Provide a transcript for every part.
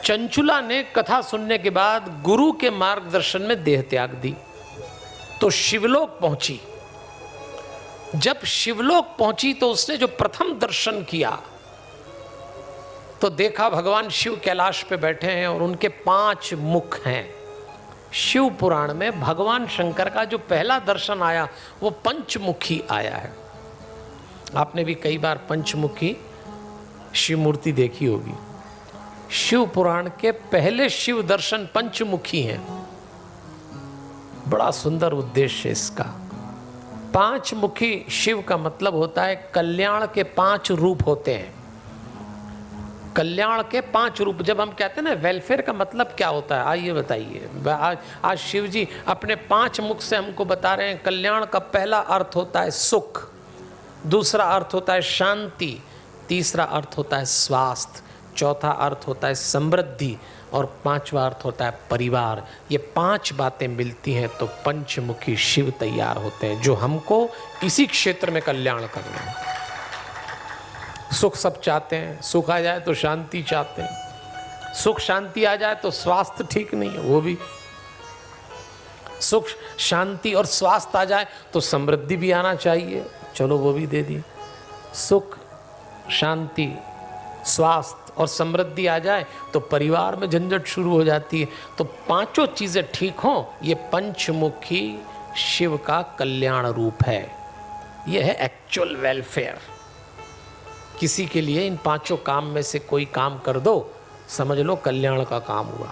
चंचुला ने कथा सुनने के बाद गुरु के मार्गदर्शन में देह त्याग दी तो शिवलोक पहुंची। जब शिवलोक पहुंची तो उसने जो प्रथम दर्शन किया तो देखा भगवान शिव कैलाश पे बैठे हैं और उनके 5 मुख हैं। शिव पुराण में भगवान शंकर का जो पहला दर्शन आया वो पंचमुखी आया है। आपने भी कई बार पंचमुखी शिव मूर्ति देखी होगी। शिव पुराण के पहले शिव दर्शन पंचमुखी हैं। बड़ा सुंदर उद्देश्य इसका। 5 मुखी शिव का मतलब होता है कल्याण के 5 रूप होते हैं। कल्याण के 5 रूप। जब हम कहते हैं ना वेलफेयर का मतलब क्या होता है, आइए बताइए। आज शिव जी अपने 5 मुख से हमको बता रहे हैं। कल्याण का पहला अर्थ होता है सुख, दूसरा अर्थ होता है शांति, तीसरा अर्थ होता है स्वास्थ्य, चौथा अर्थ होता है समृद्धि और 5वां अर्थ होता है परिवार। ये 5 बातें मिलती हैं तो पंचमुखी शिव तैयार होते हैं, जो हमको इसी क्षेत्र में कल्याण करना है। सुख सब चाहते हैं, सुख आ जाए तो शांति चाहते हैं, सुख शांति आ जाए तो स्वास्थ्य ठीक नहीं है वो भी, सुख शांति और स्वास्थ्य आ जाए तो समृद्धि भी आना चाहिए, चलो वो भी दे दी। सुख शांति स्वास्थ्य और समृद्धि आ जाए तो परिवार में झंझट शुरू हो जाती है। तो 5 चीजें ठीक हों, ये पंचमुखी शिव का कल्याण रूप है। यह है एक्चुअल वेलफेयर। किसी के लिए इन 5 काम में से कोई काम कर दो, समझ लो कल्याण का काम हुआ।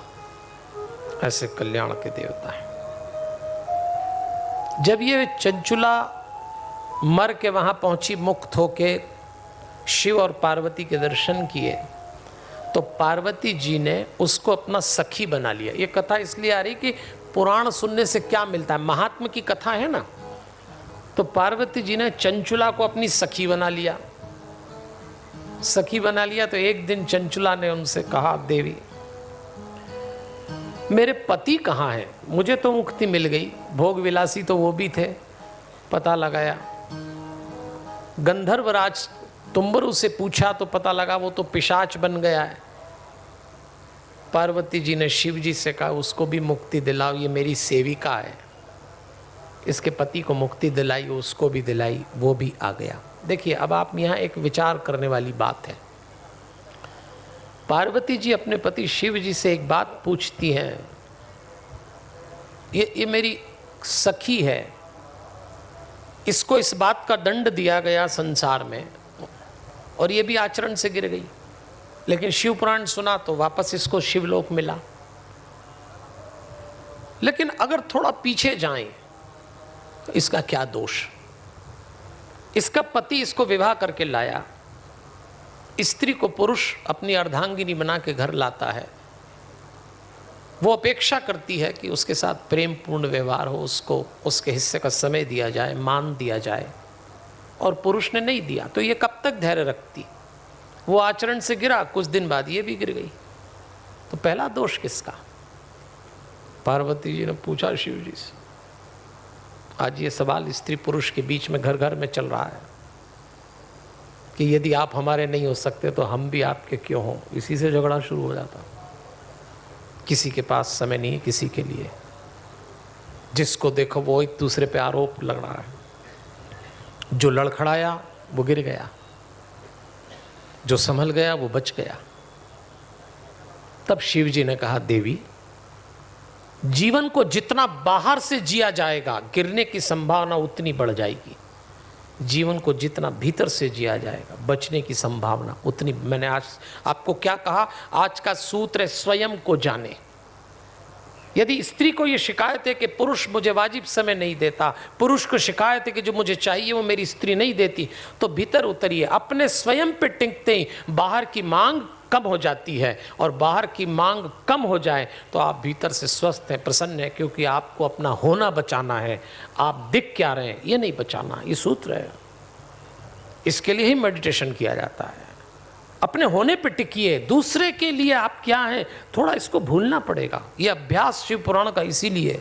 ऐसे कल्याण के देवता हैं। जब ये चंचुला मर के वहां पहुंची, मुक्त होके शिव और पार्वती के दर्शन किए, तो पार्वती जी ने उसको अपना सखी बना लिया। ये कथा इसलिए आ रही कि पुराण सुनने से क्या मिलता है, महात्मा की कथा है ना। तो पार्वती जी ने चंचुला को अपनी सखी बना लिया। सखी बना लिया तो एक दिन चंचुला ने उनसे कहा, देवी मेरे पति कहाँ हैं? मुझे तो मुक्ति मिल गई, भोग विलासी तो वो भी थे। पता लगाया, गंधर्वराज तुम्बरु से पूछा तो पता लगा वो तो पिशाच बन गया है। पार्वती जी ने शिव जी से कहा उसको भी मुक्ति दिलाओ, ये मेरी सेविका है। इसके पति को मुक्ति दिलाई, उसको भी दिलाई, वो भी आ गया। देखिए अब आप यहाँ एक विचार करने वाली बात है। पार्वती जी अपने पति शिव जी से एक बात पूछती हैं, ये मेरी सखी है, इसको इस बात का दंड दिया गया संसार में और ये भी आचरण से गिर गई, लेकिन शिव पुराण सुना तो वापस इसको शिवलोक मिला। लेकिन अगर थोड़ा पीछे जाएं तो इसका क्या दोष? इसका पति इसको विवाह करके लाया। स्त्री को पुरुष अपनी अर्धांगिनी बना के घर लाता है। वो अपेक्षा करती है कि उसके साथ प्रेम पूर्ण व्यवहार हो, उसको उसके हिस्से का समय दिया जाए, मान दिया जाए, और पुरुष ने नहीं दिया तो ये कब तक धैर्य रखती? वो आचरण से गिरा, कुछ दिन बाद ये भी गिर गई। तो पहला दोष किसका? पार्वती जी ने पूछा शिव जी से। आज ये सवाल स्त्री पुरुष के बीच में घर घर में चल रहा है कि यदि आप हमारे नहीं हो सकते तो हम भी आपके क्यों हों। इसी से झगड़ा शुरू हो जाता। किसी के पास समय नहीं किसी के लिए, जिसको देखो वो एक दूसरे पे आरोप लग रहा है। जो लड़खड़ाया वो गिर गया, जो संभल गया वो बच गया। तब शिव जी ने कहा, देवी जीवन को जितना बाहर से जिया जाएगा गिरने की संभावना उतनी बढ़ जाएगी। जीवन को जितना भीतर से जिया जाएगा बचने की संभावना उतनी। मैंने आज आपको क्या कहा? आज का सूत्र है स्वयं को जाने। यदि स्त्री को ये शिकायत है कि पुरुष मुझे वाजिब समय नहीं देता, पुरुष को शिकायत है कि जो मुझे चाहिए वो मेरी स्त्री नहीं देती, तो भीतर उतरिए। अपने स्वयं पे टिकते ही बाहर की मांग कम हो जाती है, और बाहर की मांग कम हो जाए तो आप भीतर से स्वस्थ हैं, प्रसन्न हैं, क्योंकि आपको अपना होना बचाना है। आप दिख क्या रहे हैं ये नहीं बचाना। ये सूत्र है, इसके लिए ही मेडिटेशन किया जाता है। अपने होने पे टिकिए, दूसरे के लिए आप क्या हैं थोड़ा इसको भूलना पड़ेगा। ये अभ्यास शिव पुराण का इसीलिए